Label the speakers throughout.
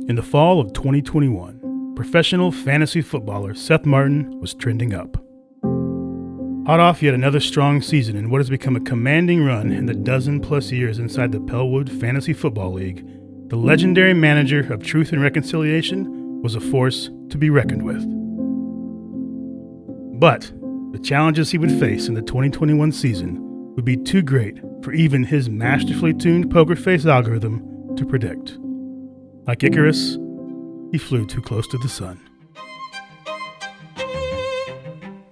Speaker 1: In the fall of 2021, professional fantasy footballer Seth Martin was trending up. Hot off yet another strong season in what has become a commanding run in the dozen-plus years inside the Pellwood Fantasy Football League, the legendary manager of Truth and Reconciliation was a force to be reckoned with. But the challenges he would face in the 2021 season would be too great for even his masterfully tuned poker face algorithm to predict. Like Icarus, he flew too close to the sun.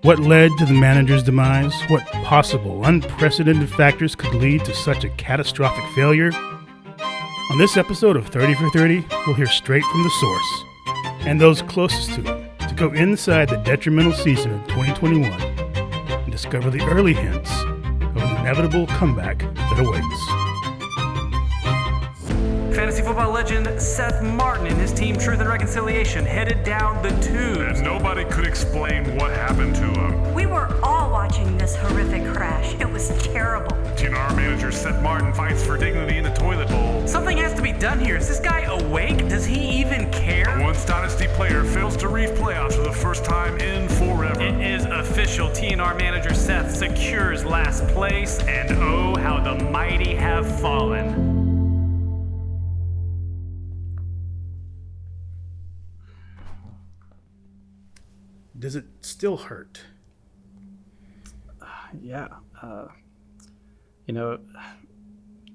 Speaker 1: What led to the manager's demise? What possible, unprecedented factors could lead to such a catastrophic failure? On this episode of 30 for 30, we'll hear straight from the source and those closest to him to go inside the detrimental season of 2021 and discover the early hints of an inevitable comeback that awaits.
Speaker 2: Fantasy football legend Seth Martin and his team Truth and Reconciliation headed down the tubes.
Speaker 3: And nobody could explain what happened to him.
Speaker 4: We were all watching this horrific crash. It was terrible.
Speaker 3: TNR manager Seth Martin fights for dignity in the toilet bowl.
Speaker 2: Something has to be done here. Is this guy awake? Does he even care?
Speaker 3: A once dynasty player fails to reach playoffs for the first time in forever.
Speaker 2: It is official. TNR manager Seth secures last place, and oh, how the mighty have fallen.
Speaker 1: Does it still hurt?
Speaker 5: Yeah.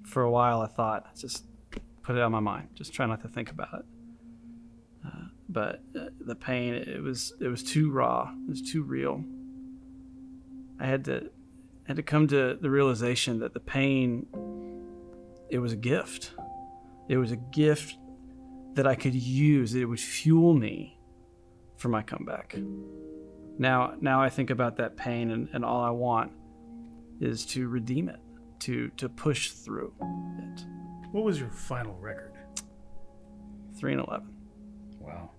Speaker 5: For a while I thought, just put it out of my mind. Just try not to think about it. But the pain, it was too raw. It was too real. I had to come to the realization that the pain, it was a gift. It was a gift that I could use. It would fuel me for my comeback. Now I think about that pain, and all I want is to redeem it, to push through it.
Speaker 1: What was your final record?
Speaker 5: 3-11.
Speaker 1: Wow.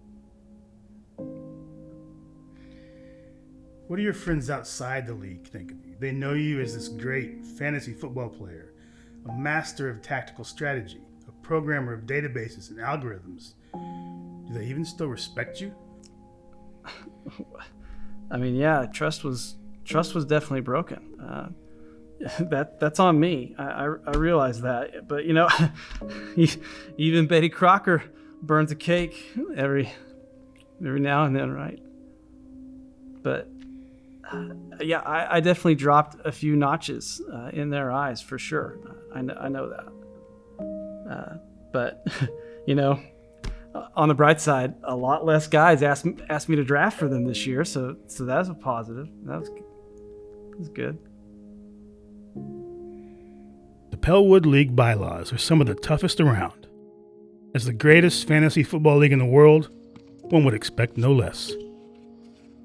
Speaker 1: What do your friends outside the league think of you? They know you as this great fantasy football player, a master of tactical strategy, a programmer of databases and algorithms. Do they even still respect you?
Speaker 5: I mean, yeah, trust was definitely broken. That's on me. I realize that, but even Betty Crocker burns a cake every now and then, right? But yeah, I definitely dropped a few notches in their eyes for sure. I know that. But on the bright side, a lot less guys asked me to draft for them this year, so that's a positive. That was good.
Speaker 1: The Pellwood League bylaws are some of the toughest around. As the greatest fantasy football league in the world, one would expect no less.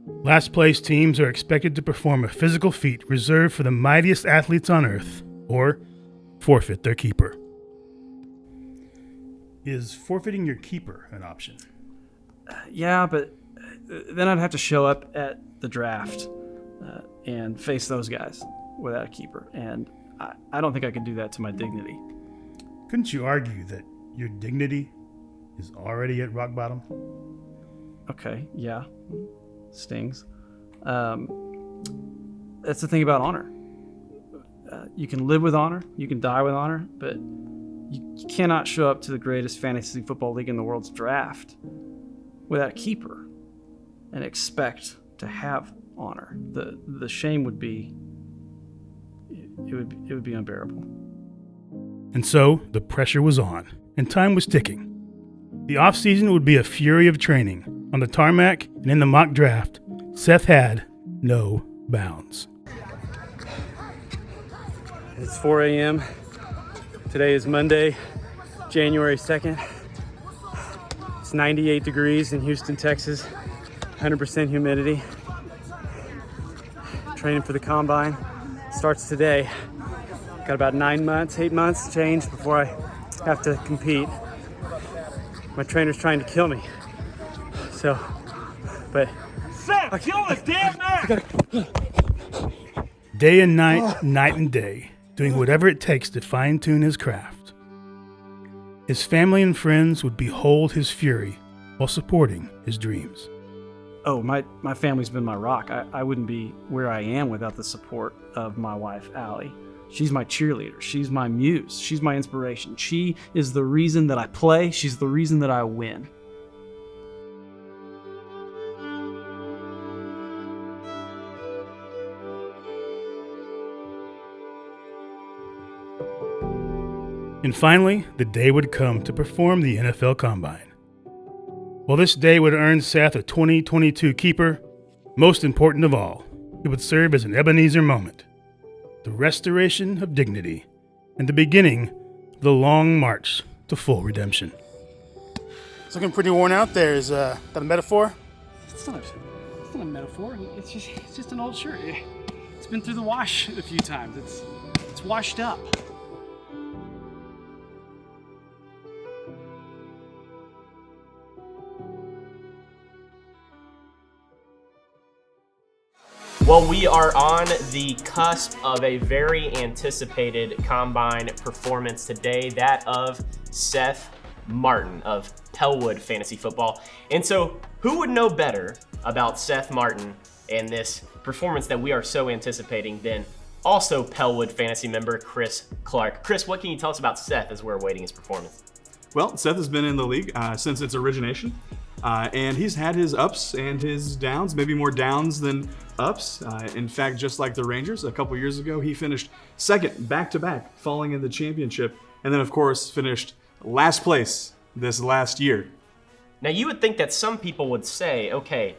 Speaker 1: Last place teams are expected to perform a physical feat reserved for the mightiest athletes on earth, or forfeit their keeper. Is forfeiting your keeper an option?
Speaker 5: Yeah, but then I'd have to show up at the draft and face those guys without a keeper. And I don't think I could do that to my dignity.
Speaker 1: Couldn't you argue that your dignity is already at rock bottom?
Speaker 5: Okay, yeah. Stings. That's the thing about honor. You can live with honor, you can die with honor, but you cannot show up to the greatest fantasy football league in the world's draft without a keeper and expect to have honor. The shame would be it would be unbearable.
Speaker 1: And so the pressure was on, and time was ticking. The offseason would be a fury of training. On the tarmac and in the mock draft, Seth had no bounds.
Speaker 5: It's 4 a.m. Today is Monday, January 2nd. It's 98 degrees in Houston, Texas, 100% humidity. Training for the combine starts today. Got about 8 months to change before I have to compete. My trainer's trying to kill me. But
Speaker 2: Seth, kill this damn man!
Speaker 1: Day and night, night and day, doing whatever it takes to fine-tune his craft. his family and friends would behold his fury while supporting his dreams.
Speaker 5: Oh, my family's been my rock. I wouldn't be where I am without the support of my wife, Allie. She's my cheerleader. She's my muse. She's my inspiration. She is the reason that I play. She's the reason that I win.
Speaker 1: And finally, the day would come to perform the NFL Combine. Well, this day would earn Seth a 2022 keeper. Most important of all, it would serve as an Ebenezer moment, the restoration of dignity, and the beginning of the long march to full redemption. It's looking pretty worn out there. Is that a metaphor?
Speaker 6: It's not a metaphor. It's just an old shirt. It's been through the wash a few times. It's washed up.
Speaker 7: Well, we are on the cusp of a very anticipated Combine performance today, that of Seth Martin of Pellwood Fantasy Football. And so who would know better about Seth Martin and this performance that we are so anticipating than also Pellwood Fantasy member Chris Clark. Chris, what can you tell us about Seth as we're awaiting his performance?
Speaker 8: Well, Seth has been in the league since its origination. And he's had his ups and his downs, maybe more downs than ups. In fact, just like the Rangers, a couple years ago, he finished second back-to-back, falling in the championship, and then, of course, finished last place this last year.
Speaker 7: Now, you would think that some people would say, okay,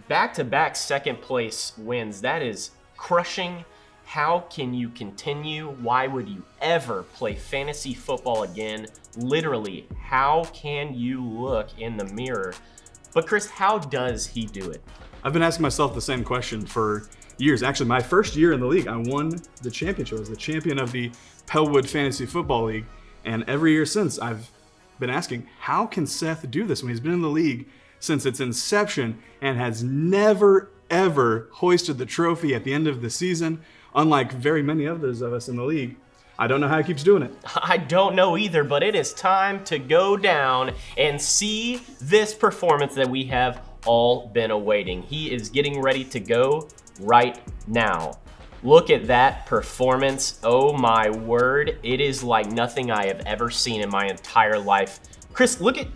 Speaker 7: back-to-back second place wins, that is crushing. How can you continue? Why would you ever play fantasy football again? Literally, how can you look in the mirror? But Chris, how does he do it?
Speaker 8: I've been asking myself the same question for years. Actually, my first year in the league, I won the championship. I was the champion of the Pellwood Fantasy Football League. And every year since, I've been asking, how can Seth do this when he's been in the league since its inception and has never, ever hoisted the trophy at the end of the season, unlike very many others of us in the league? I don't know how he keeps doing it.
Speaker 7: I don't know either, but it is time to go down and see this performance that we have all been awaiting. He is getting ready to go right now. Look at that performance. Oh my word. It is like nothing I have ever seen in my entire life. Chris, look at,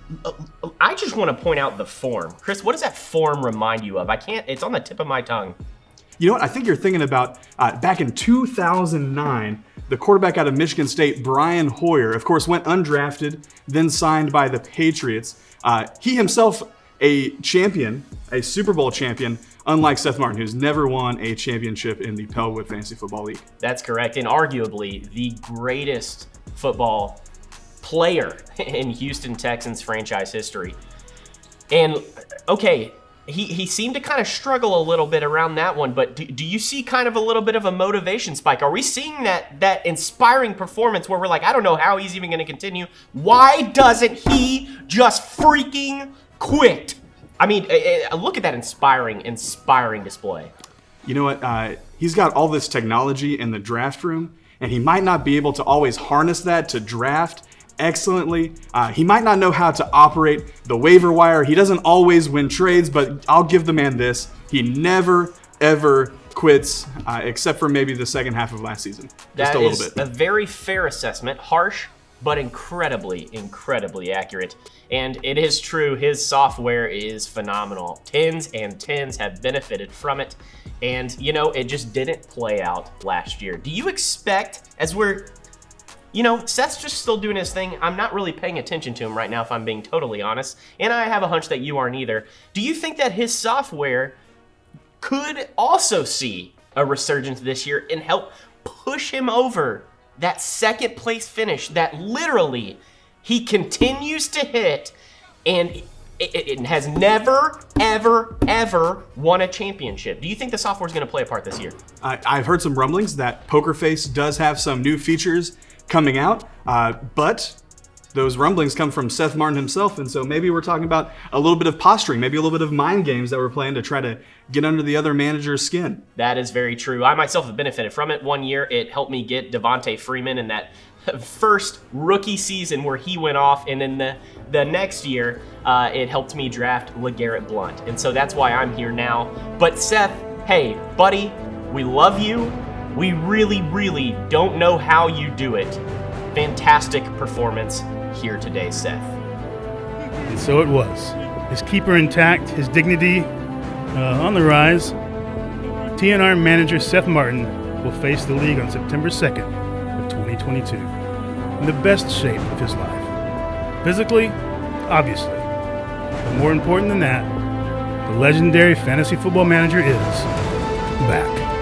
Speaker 7: I just want to point out the form. Chris, what does that form remind you of? It's on the tip of my tongue.
Speaker 8: You know what? I think you're thinking about back in 2009, the quarterback out of Michigan State, Brian Hoyer, of course, went undrafted, then signed by the Patriots. He himself a champion, a Super Bowl champion, unlike Seth Martin, who's never won a championship in the Pellwood Fantasy Football League.
Speaker 7: That's correct, and arguably the greatest football player in Houston Texans franchise history. And, okay, he seemed to kind of struggle a little bit around that one, but do you see kind of a little bit of a motivation spike? Are we seeing that inspiring performance where we're like, I don't know how he's even going to continue. Why doesn't he just freaking quit? I mean, look at that inspiring display.
Speaker 8: You know what? He's got all this technology in the draft room, and he might not be able to always harness that to draft excellently. He might not know how to operate the waiver wire. He doesn't always win trades, but I'll give the man this. He never, ever quits, except for maybe the second half of last season. Just a little bit.
Speaker 7: That is a very fair assessment. Harsh, but incredibly, incredibly accurate. And it is true, his software is phenomenal. Tens and tens have benefited from it. And, you know, it just didn't play out last year. Do you expect, as we're, you know, Seth's just still doing his thing. I'm not really paying attention to him right now, if I'm being totally honest. And I have a hunch that you aren't either. Do you think that his software could also see a resurgence this year and help push him over that second place finish that literally he continues to hit and it has never, ever, ever won a championship? Do you think the software is going to play a part this year?
Speaker 8: I've heard some rumblings that Poker Face does have some new features coming out, but those rumblings come from Seth Martin himself, and so maybe we're talking about a little bit of posturing, maybe a little bit of mind games that we're playing to try to get under the other manager's skin.
Speaker 7: That is very true. I myself have benefited from it. One year, it helped me get Devontae Freeman in that first rookie season where he went off, and then the next year it helped me draft LeGarrette Blount. And so that's why I'm here now. But Seth, hey, buddy, we love you. We really, really don't know how you do it. Fantastic performance here today, Seth.
Speaker 1: And so it was. His keeper intact, his dignity on the rise. TNR manager Seth Martin will face the league on September 2nd of 2022 in the best shape of his life. Physically, obviously. But more important than that, the legendary fantasy football manager is back.